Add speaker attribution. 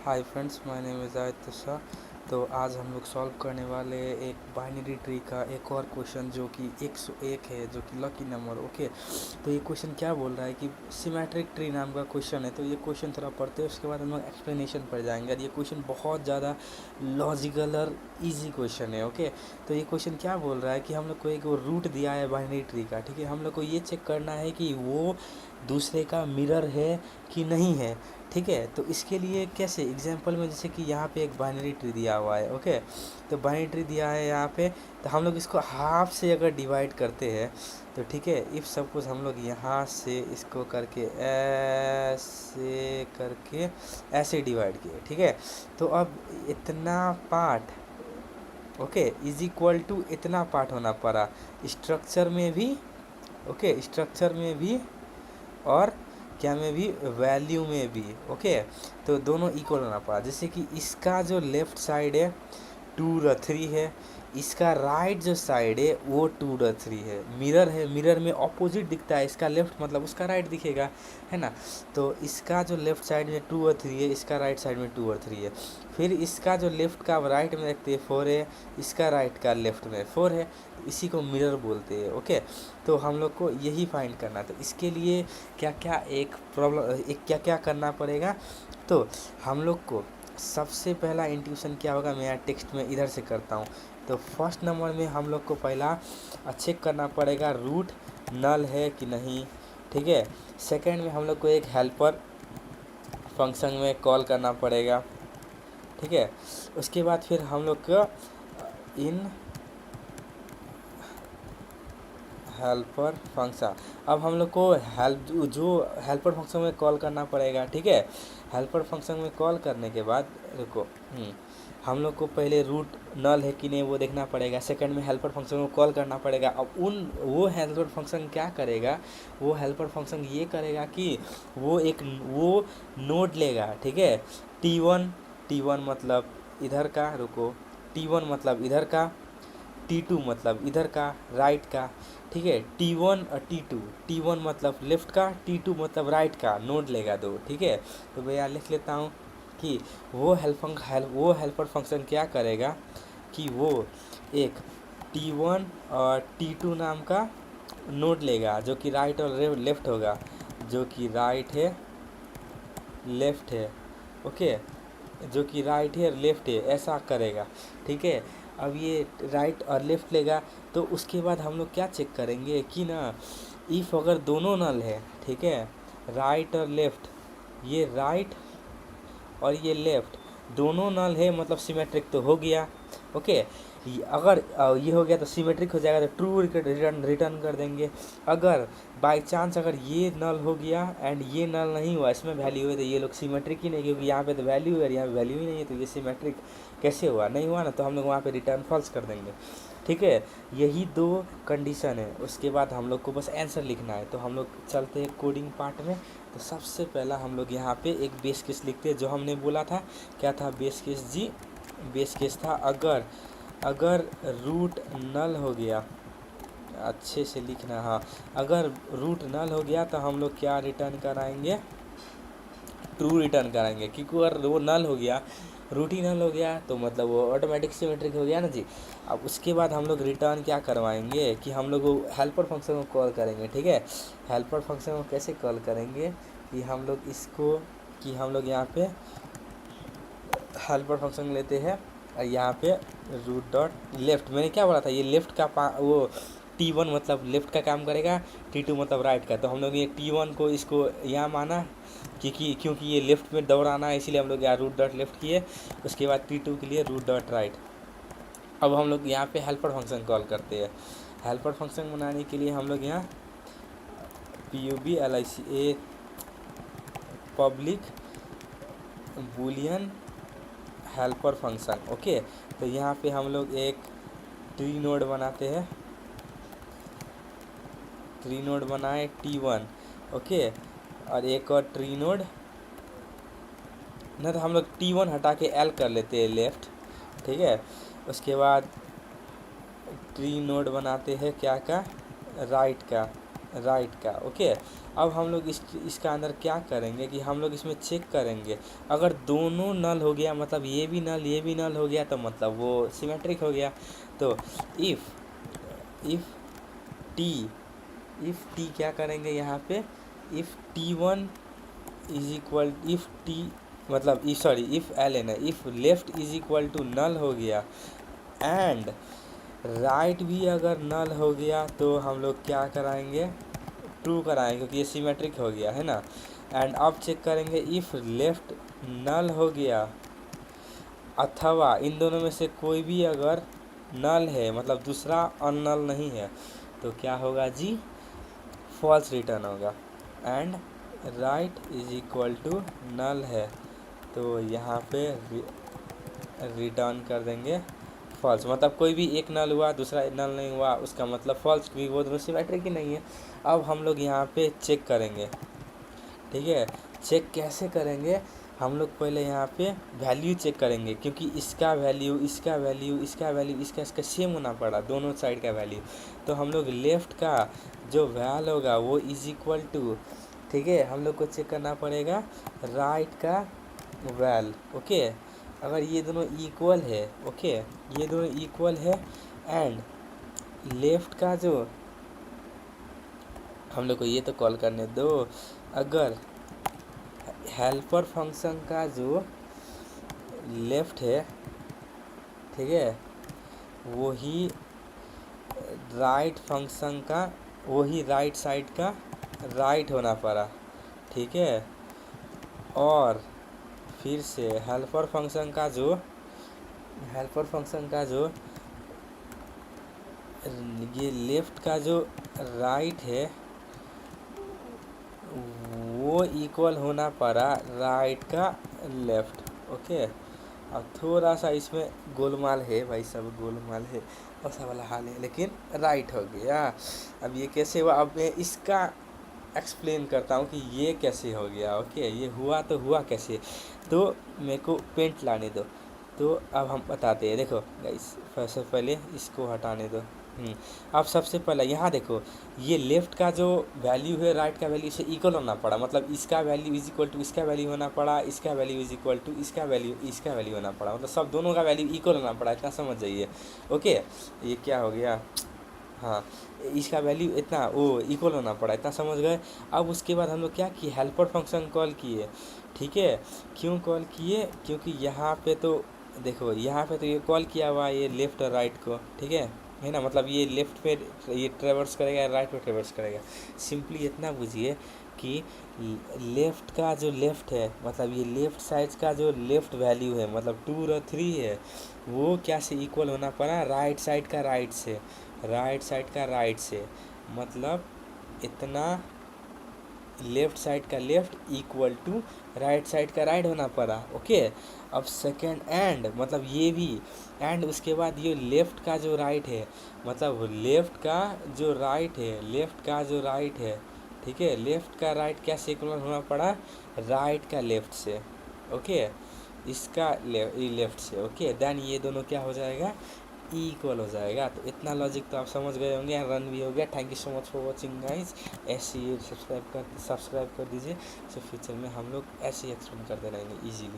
Speaker 1: Hi friends, my name is आयत तुषा। तो आज हम लोग सॉल्व करने वाले एक बाइनरी ट्री का एक और क्वेश्चन जो कि 101 है, जो कि लकी नंबर। ओके, तो ये क्वेश्चन क्या बोल रहा है कि सिमेट्रिक ट्री नाम का क्वेश्चन है। तो ये क्वेश्चन थोड़ा पढ़ते हैं, उसके बाद हम लोग एक्सप्लेनेशन पर जाएंगे। और ये क्वेश्चन बहुत ज़्यादा लॉजिकल और ईजी क्वेश्चन है। ओके, तो ये क्वेश्चन क्या बोल रहा है कि हम लोग को एक वो रूट दिया है बाइनरी ट्री का। ठीक है, हम लोग को ये चेक करना है कि वो दूसरे का मिरर है कि नहीं है। ठीक है, तो इसके लिए कैसे एग्जांपल में, जैसे कि यहाँ पे एक बाइनरी ट्री दिया हुआ है। ओके, तो बाइनरी ट्री दिया है यहाँ पे, तो हम लोग इसको हाफ से अगर डिवाइड करते हैं तो ठीक है, इफ़ सपोज हम लोग यहाँ से इसको करके ऐसे करके ऐसे डिवाइड किए। ठीक है, तो अब इतना part okay is equal to इतना पार्ट होना पड़ा स्ट्रक्चर में भी। ओके, स्ट्रक्चर में भी और क्या में भी, वैल्यू में भी। ओके, तो दोनों इक्वल होना पड़ा। जैसे कि इसका जो लेफ्ट साइड है 2/3 है, इसका राइट जो साइड है वो 2/3 है। मिरर है, मिरर में ऑपोजिट दिखता है, इसका लेफ्ट मतलब उसका राइट दिखेगा, है ना। तो इसका जो लेफ्ट साइड में 2/3 है, इसका राइट साइड में 2/3 है। फिर इसका जो लेफ्ट का राइट में देखते हैं 4 है, इसका राइट का लेफ्ट में 4 है। तो इसी को मिरर बोलते हैं। ओके, तो हम लोग को यही फाइंड करना। तो इसके लिए क्या क्या एक प्रॉब्लम एक क्या क्या करना पड़ेगा, तो हम लोग को सबसे पहला इंट्यूशन क्या होगा, मैं यहाँ टेक्स्ट में इधर से करता हूँ। तो फर्स्ट नंबर में हम लोग को पहला चेक करना पड़ेगा रूट नल है कि नहीं। ठीक है, सेकंड में हम लोग को एक हेल्पर फंक्शन में कॉल करना पड़ेगा। ठीक है, उसके बाद फिर हम लोग को इन हेल्पर फंक्शन, अब हम लोग को जो हेल्पर फंक्शन में कॉल करना पड़ेगा। ठीक है, हेल्पर फंक्शन में कॉल करने के बाद रुको, हम लोग को पहले रूट नल है कि नहीं वो देखना पड़ेगा। सेकंड में हेल्पर फंक्शन को कॉल करना पड़ेगा। अब वो हेल्पर फंक्शन क्या करेगा, वो हेल्पर फंक्शन ये करेगा कि वो नोड लेगा। ठीक है, टी वन मतलब इधर का, रुको, टी1 मतलब इधर का, टी2 मतलब इधर का राइट का। ठीक है, टी1 और टी2 मतलब लेफ्ट का, टी2 मतलब राइट का नोड लेगा दो। ठीक है, तो भैया लिख लेता हूँ कि वो हेल्पर फंक्शन क्या करेगा कि वो एक टी1 और टी2 नाम का नोड लेगा, जो कि राइट और लेफ्ट होगा, जो कि राइट है लेफ्ट है। ओके, जो कि राइट है और लेफ्ट है, ऐसा करेगा। ठीक है, अब ये राइट और लेफ्ट लेगा, तो उसके बाद हम लोग क्या चेक करेंगे कि ना, इफ़ अगर दोनों नल है, ठीक है, राइट और लेफ्ट, ये राइट और ये लेफ्ट दोनों नल है, मतलब सिमेट्रिक तो हो गया। ओके, अगर ये हो गया तो सिमेट्रिक हो जाएगा, तो ट्रू रिटर्न कर देंगे। अगर बाई चांस अगर ये नल हो गया एंड ये नल नहीं हुआ, इसमें वैल्यू है, तो ये लोग सिमेट्रिक ही नहीं, क्योंकि यहाँ पे तो वैल्यू है और यहाँ पे वैल्यू ही नहीं है, तो ये सिमेट्रिक कैसे हुआ, नहीं हुआ ना, तो हम लोग वहाँ पे रिटर्न फॉल्स कर देंगे। ठीक है, यही दो कंडीशन है। उसके बाद हम लोग को बस आंसर लिखना है। तो हम लोग चलते हैं कोडिंग पार्ट में। तो सबसे पहला हम लोग यहाँ पे एक बेस केस लिखते हैं, जो हमने बोला था क्या था बेस केस जी, बेस केस था अगर रूट नल हो गया, अच्छे से लिखना, हाँ, अगर रूट नल हो गया तो हम लोग क्या रिटर्न कराएंगे, ट्रू रिटर्न कराएंगे। क्योंकि अगर वो नल हो गया, रूट ही नल हो गया, तो मतलब वो ऑटोमेटिक सिमेट्रिक हो गया ना जी। अब उसके बाद हम लोग रिटर्न क्या करवाएंगे कि हम लोग हेल्पर फंक्शन को कॉल करेंगे। ठीक है, हेल्पर फंक्शन को कैसे कॉल करेंगे कि हम लोग इसको, कि हम लोग यहाँ पे हेल्पर फंक्शन लेते हैं और यहाँ पे रूट डॉट लेफ्ट, मैंने क्या बोला था, ये लेफ्ट का वो टी1 मतलब लेफ्ट का काम करेगा, टी2 मतलब राइट का। तो हम लोग ये टी1 को इसको यहाँ माना, क्योंकि ये लेफ्ट में दौड़ाना है, इसीलिए हम लोग यहाँ रूट डॉट लेफ्ट किए। उसके बाद टी2 के लिए रूट डॉट राइट। अब हम लोग यहाँ पे हेल्पर फंक्शन कॉल करते हैं। हेल्पर फंक्शन बनाने के लिए हम लोग यहाँ PUBLIC public Boolean helper function. Okay, तो यहाँ पे हम लोग एक ट्री नोड बनाते हैं, ट्री नोड बनाए T1। ओके, और एक और ट्री नोड, ना तो हम लोग T1 हटा के L कर लेते हैं लेफ्ट। ठीक है, उसके बाद ट्री नोड बनाते हैं क्या का, राइट का। राइट का। ओके, अब हम लोग इसका अंदर क्या करेंगे कि हम लोग इसमें चेक करेंगे, अगर दोनों नल हो गया मतलब ये भी नल हो गया तो मतलब वो सिमेट्रिक हो गया। तो इफ़ टी क्या करेंगे यहाँ पे, if T1 is equal, if T मतलब इफ़ एल एन है, if left is equal to null हो गया एंड राइट भी अगर नल हो गया तो हम लोग क्या कराएंगे, ट्रू कराएंगे क्योंकि ये सिमेट्रिक हो गया है ना। एंड अब चेक करेंगे इफ़ लेफ्ट नल हो गया अथवा इन दोनों में से कोई भी अगर नल है मतलब दूसरा अननल नहीं है तो क्या होगा जी, फॉल्स रिटर्न होगा। And right is equal to null है तो यहाँ पे रिटर्न कर देंगे फॉल्स, मतलब कोई भी एक नल हुआ दूसरा नल नहीं हुआ उसका मतलब फॉल्स, क्योंकि वो दोनों सिमेट्रिक ही नहीं है। अब हम लोग यहाँ पे चेक करेंगे, ठीक है। चेक कैसे करेंगे, हम लोग पहले यहाँ पे वैल्यू चेक करेंगे क्योंकि इसका वैल्यू इसका वैल्यू इसका वैल्यू इसका सेम होना पड़ा, दोनों साइड का वैल्यू। तो हम लोग लेफ़्ट का जो वैल होगा वो इज इक्वल टू, ठीक है, हम लोग को चेक करना पड़ेगा राइट का वैल। ओके, अगर ये दोनों इक्वल है, ओके, ये दोनों इक्वल है एंड लेफ़्ट का जो, हम लोग को ये तो कॉल करने दो, अगर हेल्पर फंक्शन का जो लेफ़्ट है, ठीक है, वही राइट फंक्शन का, वही राइट साइड का राइट होना पड़ा, ठीक है। और फिर से हेल्पर फंक्शन का जो ये लेफ़्ट का जो राइट है वो इक्वल होना पड़ा राइट का लेफ़्ट। ओके, अब थोड़ा सा इसमें गोलमाल है भाई, सब गोलमाल है, ऐसा वाला हाल है, लेकिन राइट हो गया। अब ये कैसे हुआ, अब मैं इसका एक्सप्लेन करता हूँ कि ये कैसे हो गया। ओके, ये हुआ तो हुआ कैसे, तो मेरे को पेंट लाने दो। तो अब हम बताते हैं, देखो गाइस, सबसे पहले इसको हटाने दो। अब सबसे पहले यहाँ देखो, ये लेफ़्ट का जो वैल्यू है राइट का वैल्यू से इक्वल होना पड़ा, मतलब इसका वैल्यू इज इक्वल टू इसका वैल्यू होना पड़ा, इसका वैल्यू इज इक्वल टू इसका वैल्यू होना पड़ा, मतलब सब दोनों का वैल्यू इक्वल होना पड़ा, इतना समझ जाइए। ओके, ये क्या हो गया, हाँ, इसका वैल्यू इतना वो इक्वल होना पड़ा, इतना समझ गए। अब उसके बाद हम लोग क्या किए, हेल्पर फंक्शन कॉल किए, ठीक है। क्यों कॉल किए, क्योंकि यहाँ पे तो देखो, यहाँ पे तो ये कॉल किया हुआ ये लेफ़्ट और राइट को, ठीक है ना, मतलब ये लेफ़्ट पे ये ट्रेवर्स करेगा, राइट पे ट्रेवर्स करेगा। सिंपली इतना बुझिए कि लेफ़्ट का जो लेफ़्ट है, मतलब ये लेफ़्ट साइड का जो लेफ़्ट वैल्यू है, मतलब 2 और 3 है, वो क्या से इक्वल होना पड़ा, राइट साइड का राइट से, राइट साइड का राइट से, मतलब इतना लेफ़्ट साइड का left equal to right side का राइट होना पड़ा। ओके, अब सेकेंड एंड, मतलब ये भी एंड, उसके बाद ये लेफ़्ट का जो राइट है, मतलब लेफ़्ट का जो राइट है, लेफ़्ट का जो राइट है, ठीक है, लेफ़्ट का राइट क्या से इक्वल होना पड़ा, राइट का लेफ़्ट से। ओके, इसका लेफ़्ट से। ओके, देन ये दोनों क्या हो जाएगा, इक्वल हो जाएगा। तो इतना लॉजिक तो आप समझ गए होंगे, रन भी हो गया। Thank you so much for watching guys, ऐसे ही सब्सक्राइब कर दीजिए। सो फ्यूचर में हम लोग ऐसे ही एक्सप्लेन करते रहेंगे ईजीली।